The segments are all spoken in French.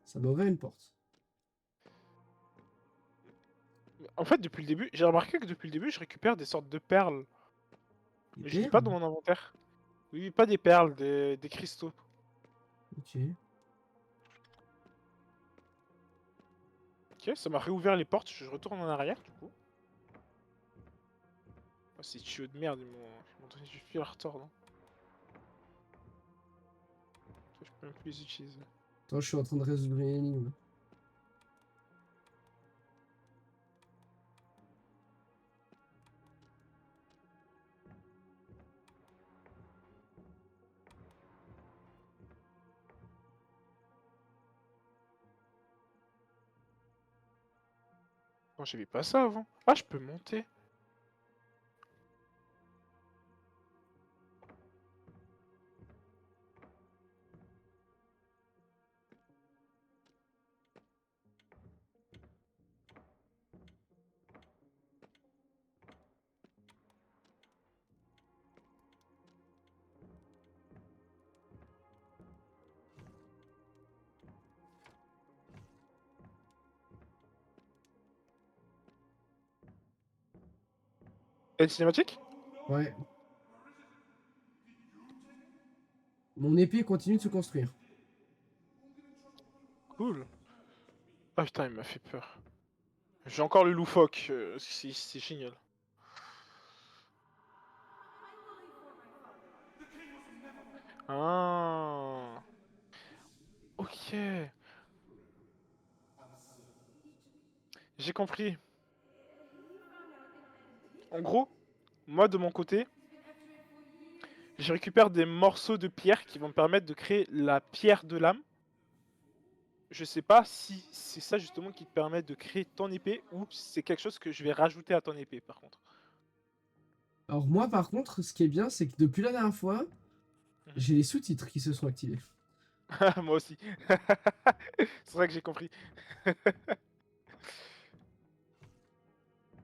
Ça m'a ouvert une porte. En fait, depuis le début, j'ai remarqué que depuis le début, je récupère des sortes de perles. Des Mais je l'ai pas perles? dans mon inventaire. Oui, pas des perles, des cristaux. Ok. Ok, ça m'a réouvert les portes, je retourne en arrière du coup. Oh, ces tuyaux de merde, ils m'ont donné du fil à retordre. Je peux même plus les utiliser. Attends, je suis en train de résoudre une énigme. Oh, j'avais pas ça avant. Ah, je peux monter. Et une cinématique? Ouais. Mon épée continue de se construire. Cool. Ah putain, il m'a fait peur. J'ai encore le loufoque, c'est génial. Ah, ok. J'ai compris. En gros, moi de mon côté, je récupère des morceaux de pierre qui vont me permettre de créer la pierre de lame. Je sais pas si c'est ça justement qui te permet de créer ton épée ou si c'est quelque chose que je vais rajouter à ton épée par contre. Alors moi, par contre, ce qui est bien, c'est que depuis la dernière fois, Mhm. j'ai les sous-titres qui se sont activés. Moi aussi. C'est vrai que j'ai compris.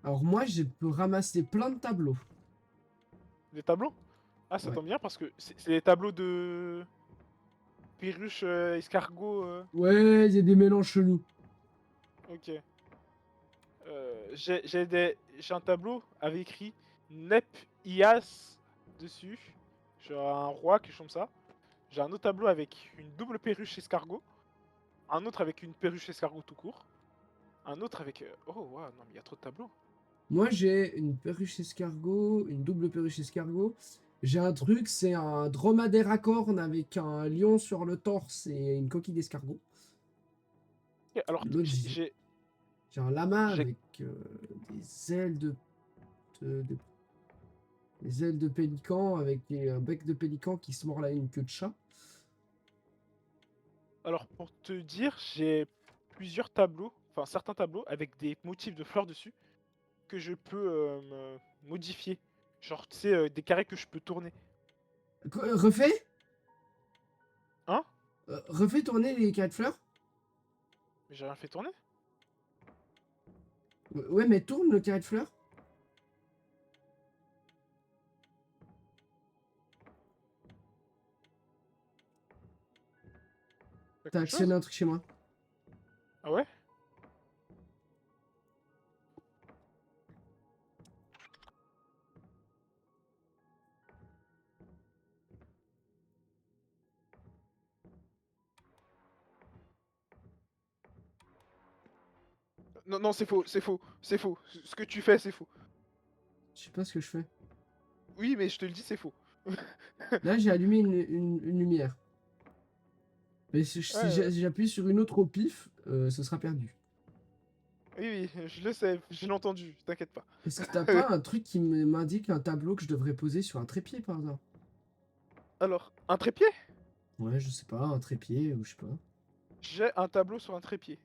Alors moi, je peux ramasser plein de tableaux. Des tableaux? Ah, ça Ouais. tombe bien parce que c'est des tableaux de perruche escargot. Ouais, il y a des mélanges chelous. Ok. J'ai un tableau avec écrit Nep Ias dessus. Genre un roi, quelque chose comme ça. J'ai un autre tableau avec une double perruche escargot. Un autre avec une perruche escargot tout court. Un autre avec. Oh, waouh, non, mais il y a trop de tableaux. Moi, j'ai une perruche escargot, une double perruche escargot. J'ai un truc, c'est un dromadaire à cornes avec un lion sur le torse et une coquille d'escargot. Ok, alors, L'autre, j'ai un lama j'ai- avec des ailes de- des ailes de pélican avec un bec de pélican qui se mord là une queue de chat. Alors, pour te dire, j'ai plusieurs tableaux, enfin certains tableaux avec des motifs de fleurs dessus que je peux modifier. Genre, tu sais, des carrés que je peux tourner. Refais? Hein? Refais tourner les carrés de fleurs? Mais j'ai rien fait tourner? Ouais, mais tourne le carré de fleurs. Y'a T'as quelque actionné chose? un truc chez moi. Ah ouais? Non, non, c'est faux, c'est faux, c'est faux. Ce que tu fais, c'est faux. Je sais pas ce que je fais. Oui, mais je te le dis, c'est faux. Là, j'ai allumé une lumière. Mais si Ouais, j'appuie sur une autre au pif, ce sera perdu. oui, oui, je le sais, je l'ai entendu, t'inquiète pas. Est-ce que t'as pas un truc qui m'indique un tableau que je devrais poser sur un trépied par hasard? Alors, un trépied? Ouais, je sais pas, un trépied ou je sais pas. J'ai un tableau sur un trépied.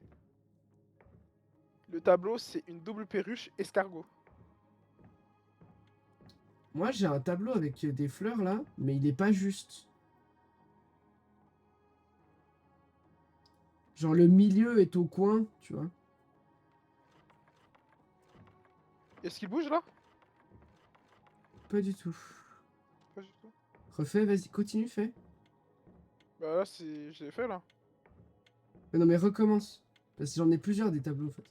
Le tableau, c'est une double perruche escargot. Moi, j'ai un tableau avec des fleurs là, mais il est pas juste. Genre le milieu est au coin, tu vois. Est-ce qu'il bouge là? Pas du tout. Pas du tout. Refais, vas-y, continue, fais. Bah là, c'est... je l'ai fait là. Non, mais recommence. Parce que j'en ai plusieurs des tableaux, en fait.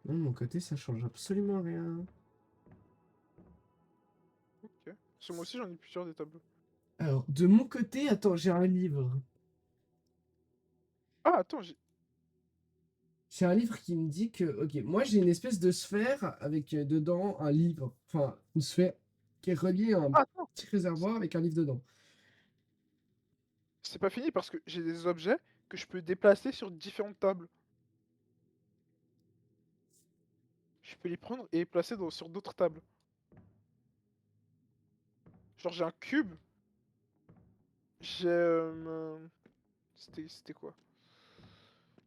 Non, de mon côté, ça change absolument rien. Ok. Parce que moi aussi, j'en ai plusieurs des tableaux. Alors, de mon côté, attends, j'ai un livre. Ah, attends, j'ai. J'ai un livre qui me dit que, ok, moi j'ai une espèce de sphère avec dedans un livre. Enfin, une sphère qui est reliée à un Ah, attends, petit réservoir avec un livre dedans. c'est pas fini parce que j'ai des objets que je peux déplacer sur différentes tables. Je peux les prendre et les placer sur d'autres tables. Genre, j'ai un cube. J'ai. C'était quoi?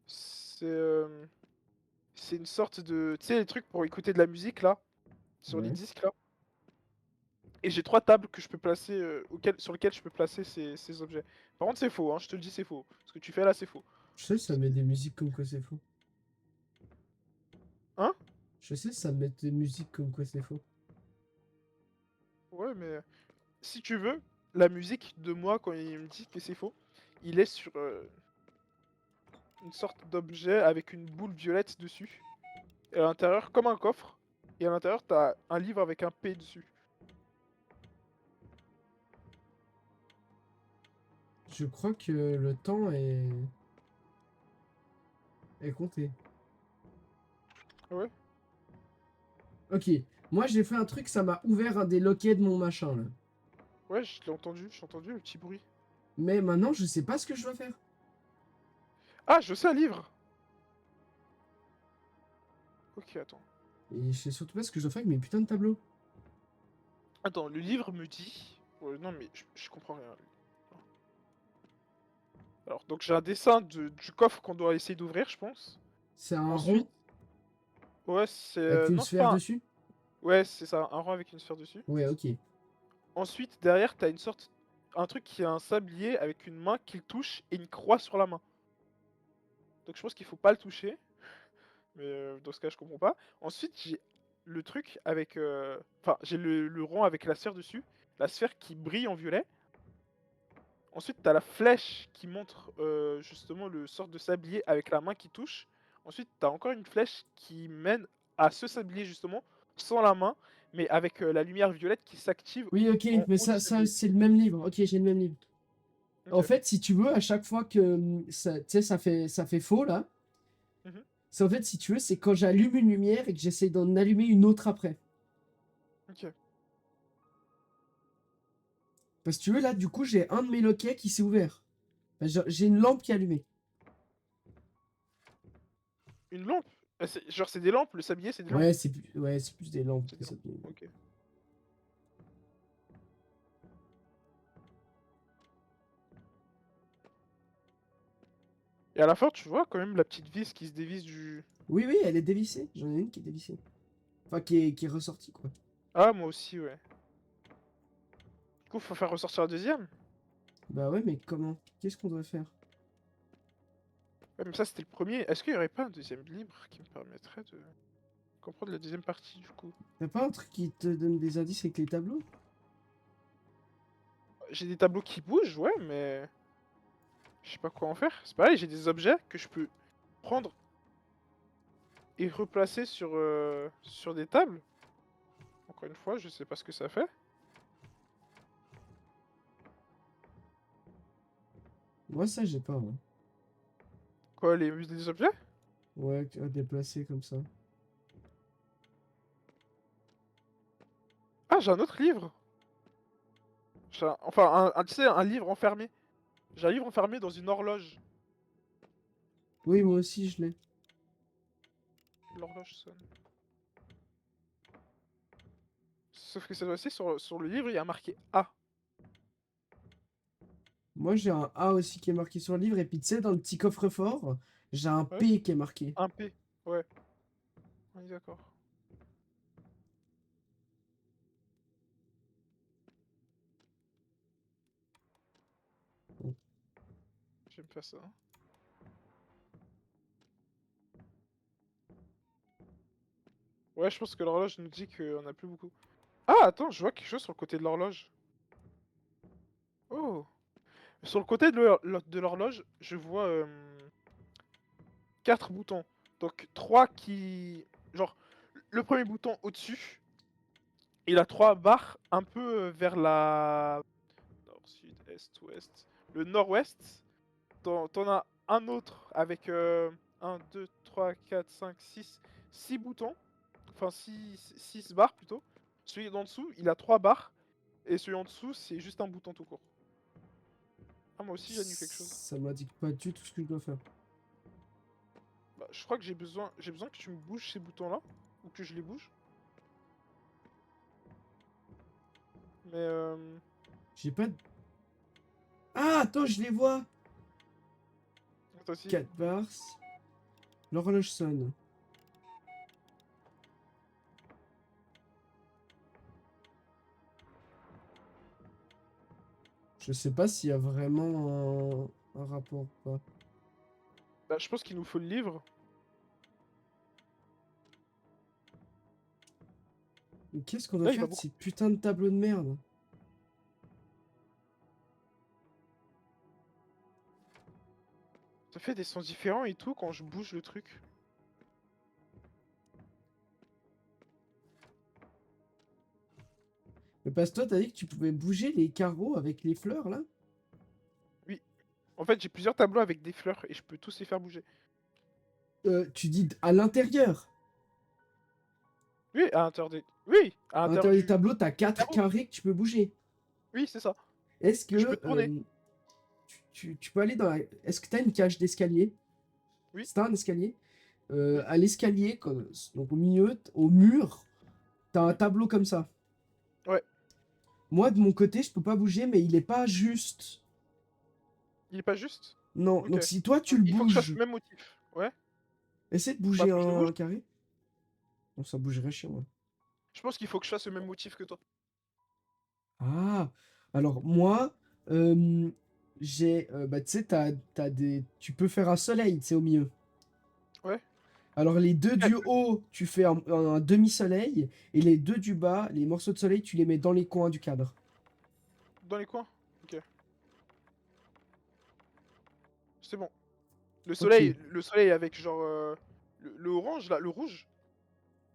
C'est. C'est une sorte de. Tu sais, les trucs pour écouter de la musique là, sur les Ouais. disques là. Et j'ai 3 tables que je peux placer, sur lesquelles je peux placer ces objets. Par contre, c'est faux, hein, je te le dis, c'est faux. Ce que tu fais là, c'est faux. Je sais, ça met des musiques comme quoi c'est faux. Hein? Je sais, ça met des musiques comme quoi c'est faux. Ouais, mais si tu veux, la musique de moi, quand il me dit que c'est faux, il est sur une sorte d'objet avec une boule violette dessus. Et à l'intérieur, comme un coffre. Et à l'intérieur, t'as un livre avec un P dessus. Je crois que le temps est compté. Ouais, Ok, moi j'ai fait un truc, ça m'a ouvert un des loquets de mon machin là. ouais, j'ai entendu le petit bruit. Mais maintenant, je sais pas ce que je dois faire. Ah, je sais un livre! Ok, attends. Et je sais surtout pas ce que je dois faire avec mes putains de tableaux. Attends, le livre me dit. Ouais, non, mais je comprends rien. Alors, donc j'ai un dessin du coffre qu'on doit essayer d'ouvrir, je pense. C'est un rond Ensuite, ouais, c'est. avec une Non, c'est sphère pas un. dessus? Ouais, c'est ça, un rang avec une sphère dessus. Ouais, ok. Ensuite, derrière, t'as une sorte. Un truc qui a un sablier avec une main qui le touche et une croix sur la main. Donc je pense qu'il faut pas le toucher. Mais dans ce cas, je comprends pas. Ensuite, j'ai le truc avec. Enfin, j'ai le rond avec la sphère dessus. La sphère qui brille en violet. Ensuite, t'as la flèche qui montre justement le sort de sablier avec la main qui touche. Ensuite, t'as encore une flèche qui mène à ce sablier justement, sans la main, mais avec la lumière violette qui s'active Oui, ok, en mais haut du ça sablier. c'est le même livre. Ok, j'ai le même livre. En Ok. fait, si tu veux, à chaque fois que ça, tu sais, ça fait faux là, Mhm. c'est en fait, si tu veux, c'est quand j'allume une lumière et que j'essaie d'en allumer une autre après. Ok. Parce que tu veux, là, du coup, j'ai un de mes loquets qui s'est ouvert. Enfin, j'ai une lampe qui est allumée. Une lampe? Genre, c'est des lampes, le sablier, c'est des lampes. Ouais, c'est plus des lampes C'est que des ça. lampes. Ok. Et à la fin, tu vois quand même la petite vis qui se dévisse du. Oui, oui, elle est dévissée. J'en ai une qui est dévissée. Enfin, qui est ressortie, quoi. Ah, moi aussi, ouais. Du coup, faut faire ressortir la deuxième. Bah ouais, mais comment? Qu'est-ce qu'on doit faire? Ouais, mais ça, c'était le premier. Est-ce qu'il y aurait pas un deuxième livre qui me permettrait de comprendre la deuxième partie, du coup? T'as pas un truc qui te donne des indices avec les tableaux? J'ai des tableaux qui bougent, ouais, mais je sais pas quoi en faire. C'est pareil, j'ai des objets que je peux prendre et replacer sur des tables. Encore une fois, je sais pas ce que ça fait. Moi, ça, j'ai pas, hein. Quoi, les objets? Ouais, à déplacer comme ça. Ah, j'ai un autre livre. Enfin, tu sais, un livre enfermé. J'ai un livre enfermé dans une horloge. Oui, moi aussi, je l'ai. L'horloge sonne. Sauf que cette fois-ci, sur le livre, il y a marqué A. Moi, j'ai un A aussi qui est marqué sur le livre. Et puis, tu sais, dans le petit coffre-fort, j'ai un Ouais, P qui est marqué. un P. Ouais, on est d'accord. J'aime faire ça. Ouais, je pense que l'horloge nous dit qu'on a plus beaucoup. Ah, attends, je vois quelque chose sur le côté de l'horloge. Oh! Sur le côté de l'horloge, je vois 4 boutons. Donc 3 qui... Genre, le premier bouton au-dessus, il a 3 barres un peu vers la... Nord, sud, est, ouest. Le nord-ouest. T'en as un autre avec 1, 2, 3, 4, 5, 6... 6 boutons. Enfin 6 barres plutôt. Celui d'en dessous, il a 3 barres. Et celui en dessous, c'est juste un bouton tout court. Ah, moi aussi, j'ai lu quelque chose. Ça m'indique pas du tout ce que je dois faire. Bah, je crois que j'ai besoin que tu me bouges ces boutons-là. Ou que je les bouge. Mais J'ai pas de... Ah, attends, je les vois. toi aussi. 4 bars. L'horloge sonne. Je sais pas s'il y a vraiment un rapport ou pas. Bah, je pense qu'il nous faut le livre. Mais qu'est-ce qu'on doit Là, il va faire de beaucoup. ces putains de tableaux de merde? Ça fait des sons différents et tout quand je bouge le truc. Mais parce que toi, t'as dit que tu pouvais bouger les carreaux avec les fleurs, là? Oui. En fait, j'ai plusieurs tableaux avec des fleurs et je peux tous les faire bouger. Tu dis à l'intérieur. Oui, à l'intérieur des... Oui, à À l'intérieur l'intérieur des du tableaux, t'as 4 carreau. carrés que tu peux bouger. Oui, c'est ça. Est-ce Que je peux que tourner. tu peux aller dans la... Est-ce que t'as une cage d'escalier? Oui. C'est un escalier? Oui. À l'escalier, donc au milieu, au mur, t'as un Oui. tableau comme ça. Ouais. Moi, de mon côté, je peux pas bouger, mais il est pas juste. Il est pas juste? Non, Ok. donc si toi, tu le Il faut que je fasse bouges, le même motif. Ouais. essaie de Bah, bouger je le bouge. un carré. Bon, ça bougerait chez moi. Je pense qu'il faut que je fasse le même motif que toi. Ah, alors moi, euh, j'ai, bah tu sais, t'as des, tu peux faire un soleil, tu sais, au milieu. Ouais. Alors les deux Eh, du haut, tu fais un demi-soleil, et les deux du bas, les morceaux de soleil, tu les mets dans les coins du cadre. dans les coins. Ok. C'est bon. Ok. Le soleil avec genre le orange là, le rouge.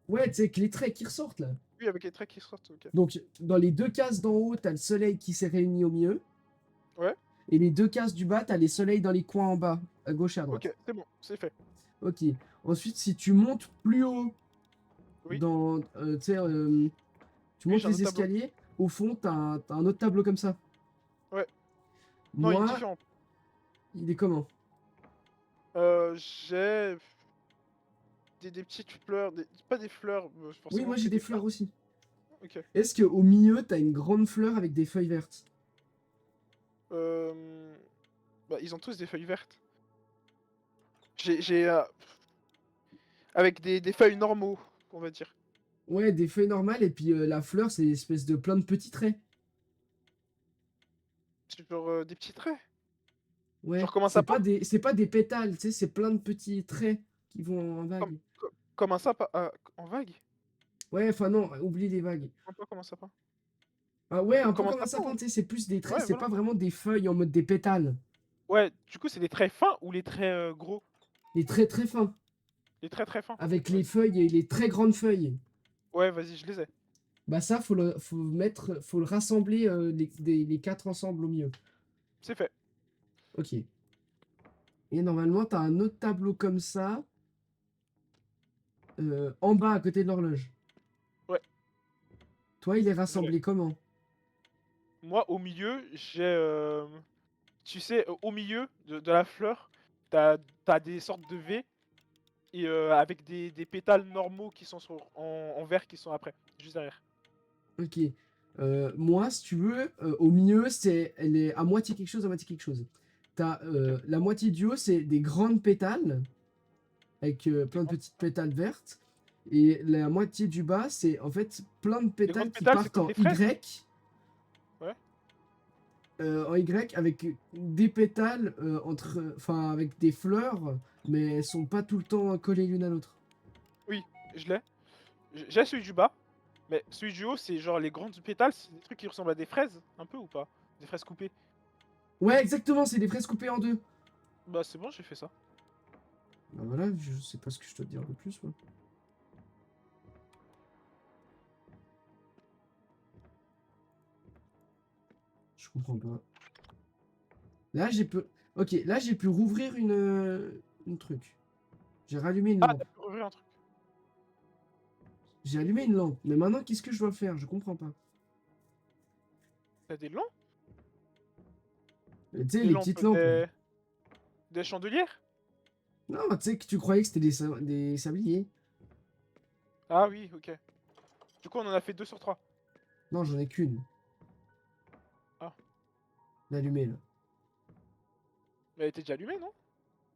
Ouais, tu sais, avec les traits qui ressortent là. Oui, avec les traits qui sortent. Ok. Donc dans les deux cases d'en haut, t'as le soleil qui s'est réuni au milieu, Ouais. et les deux cases du bas, t'as les soleils dans les coins en bas, à gauche et à droite. Ok, c'est bon, c'est fait. Ok. Ensuite, si tu montes plus haut Oui. dans, tu sais, tu Oui, montes j'ai un les autre tableau. escaliers, au fond, t'as un autre tableau comme ça. Ouais. Non, il est Moi, différent. il est comment? J'ai des petites fleurs, pas des fleurs, Oui, forcément moi j'ai que des des fleurs fleurs. aussi. Ok. Est-ce que au milieu, t'as une grande fleur avec des feuilles vertes? Euh... Bah, ils ont tous des feuilles vertes. J'ai avec des feuilles normaux, on va dire. Ouais, des feuilles normales, et puis la fleur, c'est une espèce de plein de petits traits. Genre des petits traits. Ouais, Genre comme un sapin? c'est pas des pétales, tu sais, c'est plein de petits traits qui vont en Comme, vague. comme un sapin en vague? Ouais, enfin non, oublie les vagues. Un peu comme un sapin. Ah ouais, un peu Comme un comme un sapin, sapin, ouais. tu sais, c'est plus des traits, Ouais, c'est voilà. pas vraiment des feuilles en mode des pétales. Ouais, du coup, c'est les traits fins ou les traits gros? Les traits très fins, Les traits très fins. avec les Vas-y. feuilles et les très grandes feuilles. Ouais, vas-y, je les ai. Bah ça, faut le rassembler les quatre ensemble au milieu. C'est fait. Ok. Et normalement, t'as un autre tableau comme ça, en bas à côté de l'horloge. Ouais, Toi, il est je l'ai. rassemblé comment? Moi, au milieu, j'ai... tu sais, au milieu de la fleur, t'as des sortes de V et avec des pétales normaux qui sont en vert qui sont après, juste derrière. Ok. Moi, si tu veux, au milieu, elle est à moitié quelque chose, à moitié quelque chose. T'as Ok. la moitié du haut, c'est des grandes pétales, avec Les plein de grandes, petites pétales vertes. Et la moitié du bas, c'est en fait plein de les pétales grandes qui pétales, c'est partent comme des fraises? Ouais. En Y, avec des pétales enfin, avec des fleurs, mais elles sont pas tout le temps collées l'une à l'autre. Oui, je l'ai. J'ai celui du bas, mais celui du haut, c'est genre les grandes pétales, c'est des trucs qui ressemblent à des fraises, un peu ou pas? Des fraises coupées. Ouais, exactement, c'est des fraises coupées en deux. Bah c'est bon, j'ai fait ça. Bah voilà, je sais pas ce que je dois te dire de plus, moi. Je comprends pas. Là, j'ai pu... Ok, là, j'ai pu rouvrir une truc. J'ai rallumé une Ah, lampe. t'as pu ouvrir un truc. J'ai allumé une lampe. Mais maintenant, qu'est-ce que je dois faire? Je comprends pas. T'as des lampes? Tu sais, Des les lampes, petites lampes, là. des chandelières? Non, tu sais que tu croyais que c'était des sabliers. Ah oui, ok. Du coup, on en a fait 2 sur 3. Non, j'en ai qu'une. Ah, D'allumée, là. mais elle était déjà allumée, non?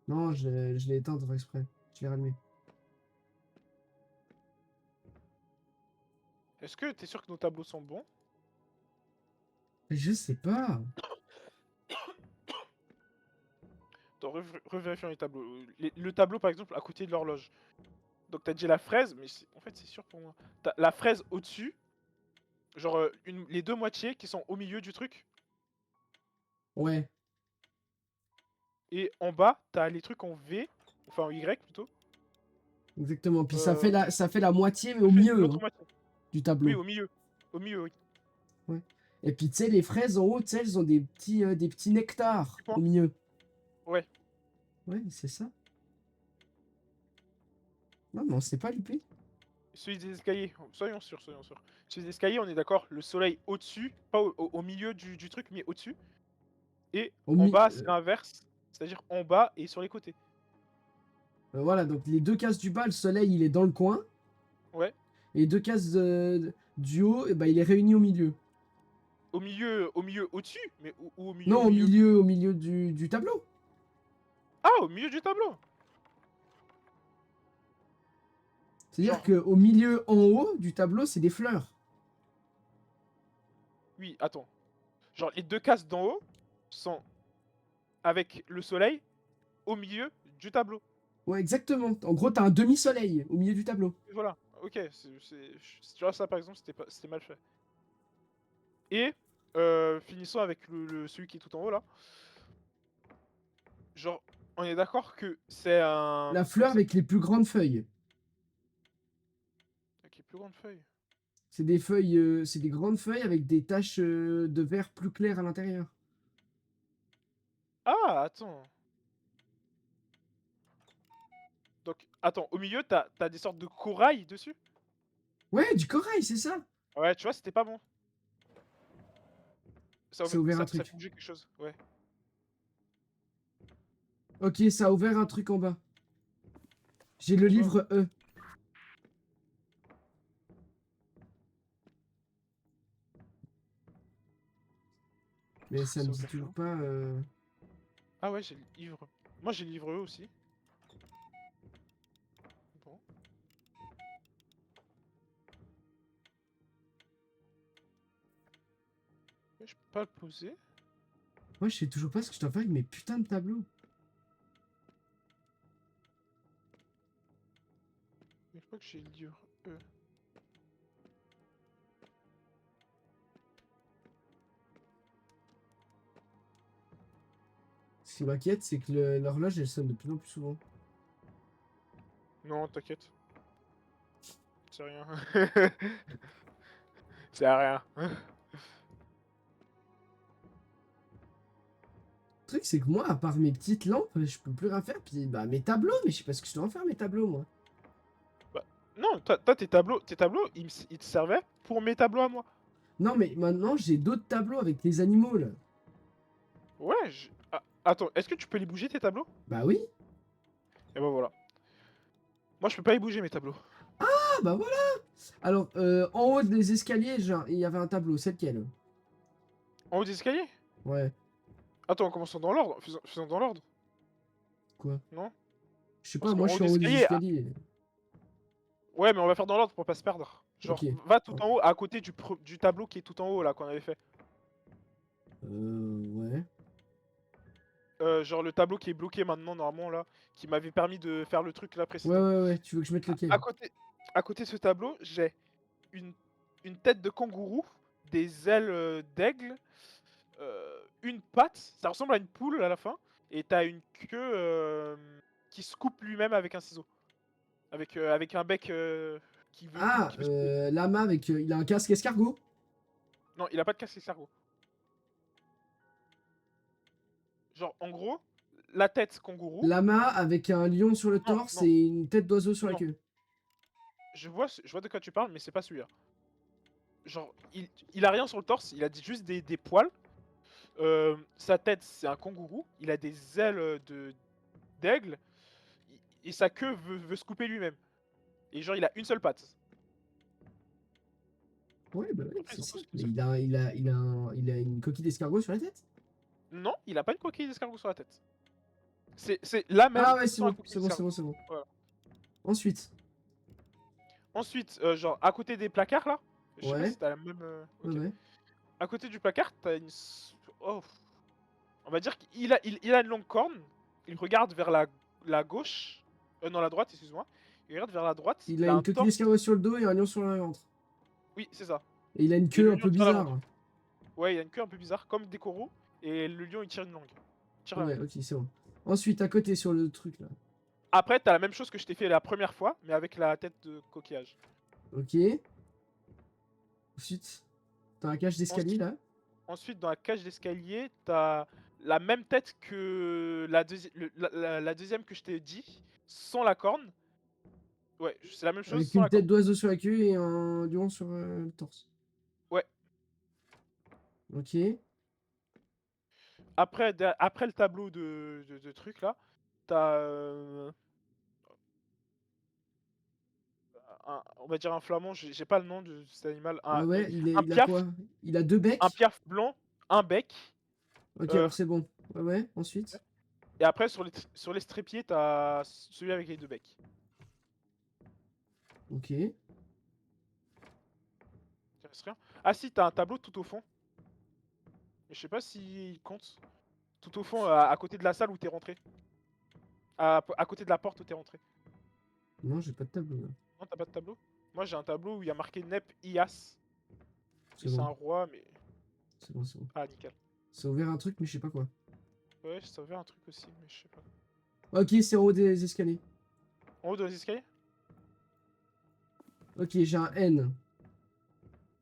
Non, je l'ai éteinte exprès. Je l'ai rallumée. Est-ce que t'es sûr que nos tableaux sont bons? Mais je sais pas. Attends, revérifions les tableaux. Le tableau, par exemple, à côté de l'horloge. Donc t'as dit la fraise, mais en fait, c'est sûr pour moi. T'as la fraise au-dessus, genre les deux moitiés qui sont au milieu du truc. Ouais, Et en bas, t'as les trucs en V, enfin en Y plutôt. exactement. Puis Euh, ça fait la moitié, mais ça au fait milieu, l'autre hein, moitié. du Oui, tableau. au milieu. Au milieu, oui. Ouais. Et puis, tu sais, les fraises en haut, tu sais, elles ont des petits nectars Petit au point. milieu. Ouais. Ouais, c'est ça. Non, mais on s'est pas loupé. Celui des escaliers, soyons sûrs, soyons sûrs. Celui des escaliers, on est d'accord, le soleil au-dessus, pas au milieu du truc, mais au-dessus. Et Au en mi- bas, c'est l'inverse, c'est-à-dire en bas et sur les côtés. voilà, donc les deux cases du bas, le soleil, il est dans le coin. Ouais. Et les deux cases du haut, et ben, il est réuni au milieu. Au milieu, au-dessus, mais ou au milieu, Non, au milieu. au milieu du tableau. Ah, au milieu du tableau. C'est-à-dire Genre, qu'au milieu, en haut du tableau, c'est des fleurs. oui, attends. Genre, les deux cases d'en haut sont avec le soleil au milieu du tableau. Ouais, exactement. En gros, t'as un demi-soleil au milieu du tableau. Et voilà, ok, tu vois ça par exemple, c'était mal fait. Et finissons avec celui qui est tout en haut là. Genre, on est d'accord que c'est un. La Comment fleur ça avec s'appelle? les plus grandes feuilles. Avec les plus grandes feuilles. C'est des feuilles, c'est des grandes feuilles avec des taches de vert plus clair à l'intérieur. Ah, attends. Donc, attends, au milieu, t'as des sortes de corail dessus? Ouais, du corail, c'est ça. Ouais, tu vois, c'était pas bon. Ça a ouvert un Ça truc. fait bouger quelque chose, ouais. Ok, ça a ouvert un truc en bas. J'ai le Quoi? livre E. Mais ça me Ça dit ouvert toujours quoi? pas. Ah ouais, j'ai le livre. Moi, j'ai le livre E aussi. Bon. Ouais, je peux pas le poser. Moi, je sais toujours pas ce que je dois faire avec mes putains de tableaux. Mais je crois que j'ai le livre E. Ce qui m'inquiète, c'est que l'horloge, elle sonne de plus en plus souvent. Non, t'inquiète. C'est rien. C'est rien. Le truc, c'est que moi, à part mes petites lampes, je peux plus rien faire. Puis, bah, mes tableaux, mais je sais pas ce que je dois en faire, mes tableaux, moi. Bah, non, tes tableaux, ils te servaient pour mes tableaux à moi. Non, mais maintenant, j'ai d'autres tableaux avec les animaux, là. Ouais, ah, attends, est-ce que tu peux les bouger tes tableaux? Bah oui. Et bah voilà. Moi, je peux pas y bouger mes tableaux. Ah, bah voilà. Alors, en haut des escaliers, genre, il y avait un tableau, c'est lequel? En haut des escaliers? Ouais, Attends, commençons dans l'ordre. Faisons dans l'ordre, quoi? non? Je sais pas, Parce qu'en moi, je haut suis en des haut des escaliers, escaliers. ouais, mais on va faire dans l'ordre pour pas se perdre. Ok. Genre, va tout en haut, à côté du tableau qui est tout en haut là qu'on avait fait. Ouais. Genre le tableau qui est bloqué maintenant normalement là, qui m'avait permis de faire le truc là Ouais, précédent. ouais, ouais, tu veux que je mette À lequel? côté, à côté de ce tableau, j'ai une, une tête de kangourou, des ailes d'aigle, une patte, ça ressemble à une poule à la fin, et t'as une queue qui se coupe lui-même avec un ciseau. Avec un bec Ah, qui veut se couper. lama avec... il a un casque escargot. Non, il a pas de casque escargot. Genre, en gros, la tête kangourou. Lama avec un lion sur le Non, torse non, et une tête d'oiseau sur la non. queue. Je vois de quoi tu parles, mais c'est pas celui-là. Genre, il a rien sur le torse, il a juste des poils. Sa tête, c'est un kangourou. Il a des ailes d'aigle. Et sa queue veut se couper lui-même. Et genre, il a une seule patte. Ouais, bah ouais, Après, c'est ils ont ça. tous une Mais seule il a une coquille d'escargot sur la tête. Non, il a pas une coquille d'escargot sur la tête. C'est la Ah même ouais, c'est sans la bon, coquille c'est bon, c'est d'escargot. bon, c'est bon. Voilà. Ensuite, Ensuite, genre, à côté des placards là, je sais pas ouais, si t'as la même. ouais, Ok. ouais. À côté du placard, t'as une. Oh. On va dire qu'il a une longue corne. Il regarde vers la gauche. Non, la droite, excuse-moi. Il regarde vers la droite. Il Il a a une un coquille torse. d'escargot sur le dos et un lion sur le ventre. Oui, c'est ça. Et il a une Et queue le un lion peu tire la langue. bizarre. Ouais, il a une queue un peu bizarre, comme des coraux. Et le lion, il tire une langue. Il tire la Ouais, langue. ok, c'est bon. Ensuite, à côté, sur le truc là. Après, t'as la même chose que je t'ai fait la première fois, mais avec la tête de coquillage. Ok. Ensuite, t'as un cage d'escalier Ensuite, là. ensuite, dans la cage d'escalier, t'as la même tête que la deuxième que je t'ai dit, sans la corne. Ouais, c'est la même chose Avec sans une la corne. tête d'oiseau sur la queue et un lion sur le torse. Ouais. Ok. Après le tableau de trucs là, t'as on va dire un flamand, j'ai pas le nom de cet animal, Ouais, ouais, un il a piaf, quoi? Il a deux un becs. piaf blanc, un bec, Ok, euh, alors c'est bon. Ouais, ouais, ensuite. et après sur les trépieds, t'as celui avec les deux becs. Ok. Il reste rien. Ah si, t'as un tableau tout au fond, mais je sais pas s'il compte. Tout au fond, à côté de la salle où t'es rentré. À côté de la porte où t'es rentré. Non, j'ai pas de tableau là. Non, t'as pas de tableau? Moi j'ai un tableau où il y a marqué Nep Ias. Et C'est c'est un bon. roi, mais. C'est bon, c'est bon. Ah, nickel. Ça a ouvert un truc, mais je sais pas quoi. Ouais, je savais un truc aussi, mais je sais pas. Ok, c'est en haut des escaliers. En haut de les escaliers? Ok, j'ai un N.